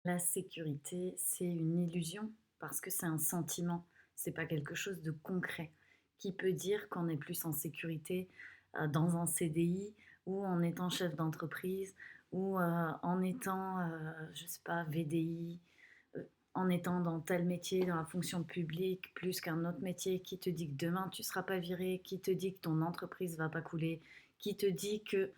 La sécurité, c'est une illusion parce que c'est un sentiment, c'est pas quelque chose de concret. Qui peut dire qu'on est plus en sécurité, dans un CDI ou en étant chef d'entreprise ou, en étant, je sais pas, VDI, en étant dans tel métier, dans la fonction publique, plus qu'un autre métier? Qui te dit que demain tu seras pas viré? Qui te dit que ton entreprise va pas couler? Qui te dit que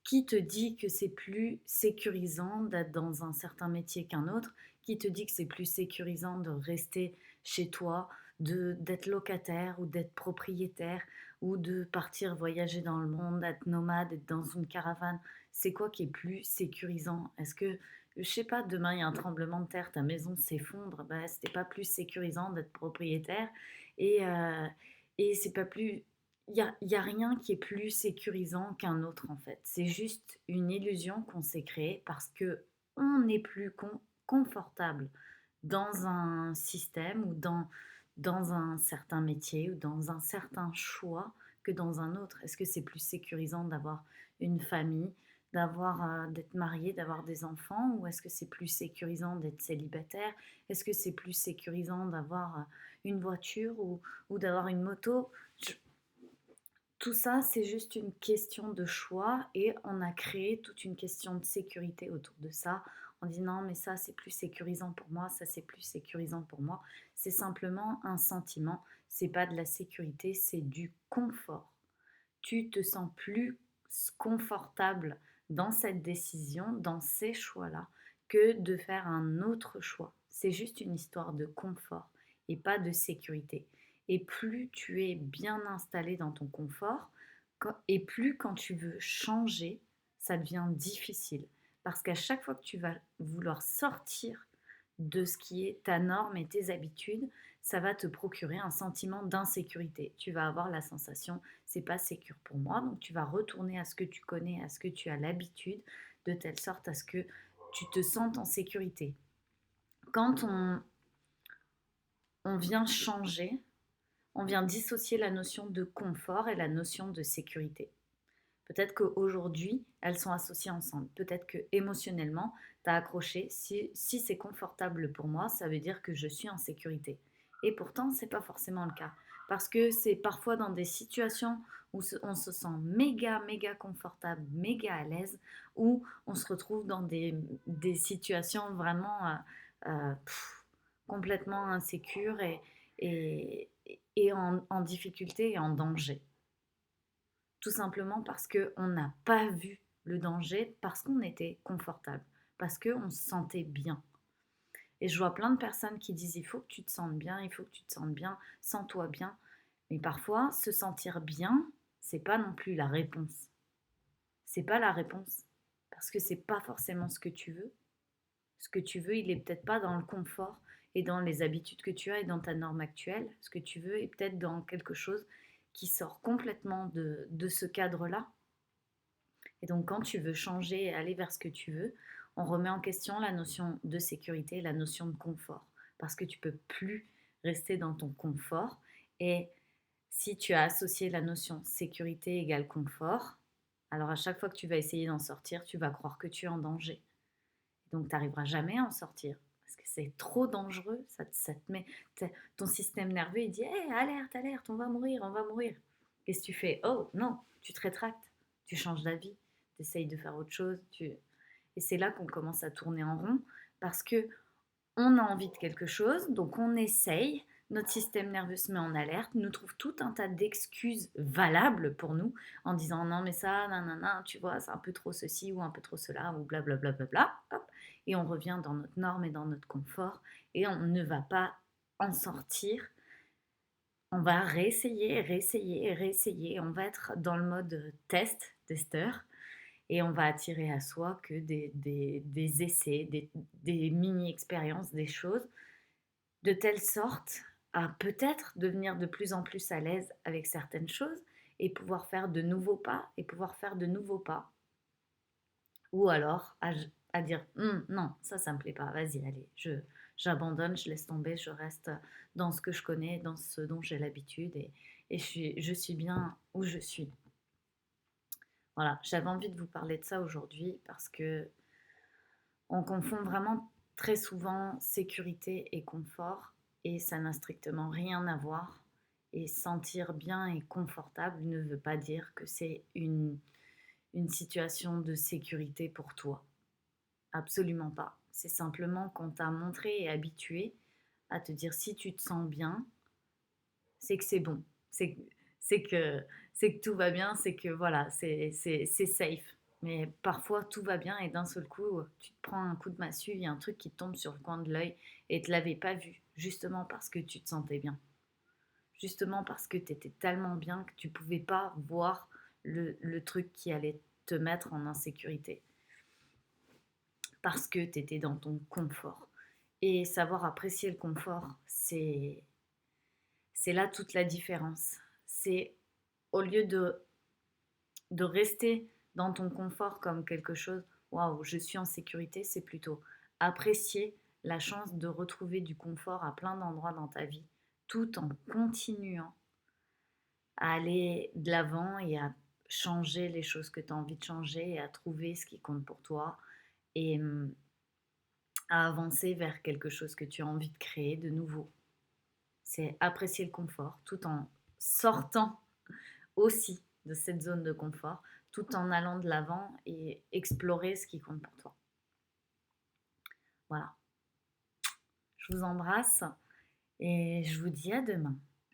qui te dit que c'est plus sécurisant d'être dans un certain métier qu'un autre? Qui te dit que c'est plus sécurisant de rester chez toi, d'être locataire ou d'être propriétaire ou de partir voyager dans le monde, être nomade, être dans une caravane? C'est quoi qui est plus sécurisant? Est-ce que, je sais pas, demain il y a un tremblement de terre, ta maison s'effondre, bah, c'était pas plus sécurisant d'être propriétaire et c'est pas plus il y a rien qui est plus sécurisant qu'un autre, en fait. C'est juste une illusion qu'on s'est créée parce qu'on est plus confortable dans un système ou dans un certain métier ou dans un certain choix que dans un autre. Est-ce que c'est plus sécurisant d'avoir une famille, d'être marié, d'avoir des enfants, ou est-ce que c'est plus sécurisant d'être célibataire? Est-ce que c'est plus sécurisant d'avoir, une voiture ou d'avoir une moto? Tout ça, c'est juste une question de choix et on a créé toute une question de sécurité autour de ça. On dit non, mais ça c'est plus sécurisant pour moi, ça c'est plus sécurisant pour moi. C'est simplement un sentiment, c'est pas de la sécurité, c'est du confort. Tu te sens plus confortable dans cette décision, dans ces choix-là, que de faire un autre choix. C'est juste une histoire de confort et pas de sécurité. Et plus tu es bien installé dans ton confort, et plus quand tu veux changer, ça devient difficile. Parce qu'à chaque fois que tu vas vouloir sortir de ce qui est ta norme et tes habitudes, ça va te procurer un sentiment d'insécurité. Tu vas avoir la sensation, c'est pas sécure pour moi, donc tu vas retourner à ce que tu connais, à ce que tu as l'habitude, de telle sorte à ce que tu te sentes en sécurité. Quand on vient changer, on vient dissocier la notion de confort et la notion de sécurité. Peut-être qu'aujourd'hui, elles sont associées ensemble. Peut-être que émotionnellement, tu as accroché. Si c'est confortable pour moi, ça veut dire que je suis en sécurité. Et pourtant, ce n'est pas forcément le cas. Parce que c'est parfois dans des situations où on se sent méga, méga confortable, méga à l'aise, où on se retrouve dans des situations vraiment complètement insécures et, et en difficulté et en danger. Tout simplement parce qu'on n'a pas vu le danger, parce qu'on était confortable, parce qu'on se sentait bien. Et je vois plein de personnes qui disent il faut que tu te sentes bien, il faut que tu te sentes bien, sens-toi bien. Mais parfois, se sentir bien, c'est pas non plus la réponse. C'est pas la réponse. Parce que c'est pas forcément ce que tu veux. Ce que tu veux, il est peut-être pas dans le confort et dans les habitudes que tu as et dans ta norme actuelle. Ce que tu veux est peut-être dans quelque chose qui sort complètement de ce cadre-là. Et donc, quand tu veux changer et aller vers ce que tu veux, on remet en question la notion de sécurité, la notion de confort. Parce que tu peux plus rester dans ton confort. Et si tu as associé la notion sécurité égale confort, alors à chaque fois que tu vas essayer d'en sortir, tu vas croire que tu es en danger. Donc, tu n'arriveras jamais à en sortir. Parce que c'est trop dangereux. Ça te met, ton système nerveux, il dit hey, alerte, alerte, on va mourir, on va mourir. Qu'est-ce que tu fais? Oh non, tu te rétractes, tu changes d'avis, tu essayes de faire autre chose. Et c'est là qu'on commence à tourner en rond parce que on a envie de quelque chose, donc on essaye, notre système nerveux se met en alerte, nous trouve tout un tas d'excuses valables pour nous, en disant non mais ça, nanana, tu vois, c'est un peu trop ceci ou un peu trop cela, ou blablabla, bla, bla, bla, hop, et on revient dans notre norme et dans notre confort, et on ne va pas en sortir, on va réessayer, réessayer, réessayer, on va être dans le mode testeur, et on va attirer à soi que des essais, des mini-expériences, des choses de telle sorte à peut-être devenir de plus en plus à l'aise avec certaines choses et pouvoir faire de nouveaux pas et pouvoir faire de nouveaux pas. Ou alors à dire non, ça me plaît pas, vas-y, allez, j'abandonne, je laisse tomber, je reste dans ce que je connais, dans ce dont j'ai l'habitude et je suis bien où je suis. Voilà, j'avais envie de vous parler de ça aujourd'hui parce que On confond vraiment très souvent sécurité et confort et ça n'a strictement rien à voir. Et sentir bien et confortable ne veut pas dire que c'est une situation de sécurité pour toi. Absolument pas. C'est simplement qu'on t'a montré et habitué à te dire si tu te sens bien, c'est que c'est bon. C'est c'est que, c'est que tout va bien, c'est que voilà, c'est safe. Mais parfois tout va bien et d'un seul coup, tu te prends un coup de massue, il y a un truc qui te tombe sur le coin de l'œil et tu l'avais pas vu, justement parce que tu te sentais bien. Justement parce que tu étais tellement bien que tu pouvais pas voir le truc qui allait te mettre en insécurité. Parce que tu étais dans ton confort. Et savoir apprécier le confort, c'est là toute la différence. C'est au lieu de rester dans ton confort comme quelque chose, waouh, je suis en sécurité, c'est plutôt apprécier la chance de retrouver du confort à plein d'endroits dans ta vie, tout en continuant à aller de l'avant et à changer les choses que tu as envie de changer et à trouver ce qui compte pour toi et à avancer vers quelque chose que tu as envie de créer de nouveau. C'est apprécier le confort tout en sortant aussi de cette zone de confort, tout en allant de l'avant et explorer ce qui compte pour toi. Voilà, je vous embrasse et je vous dis à demain.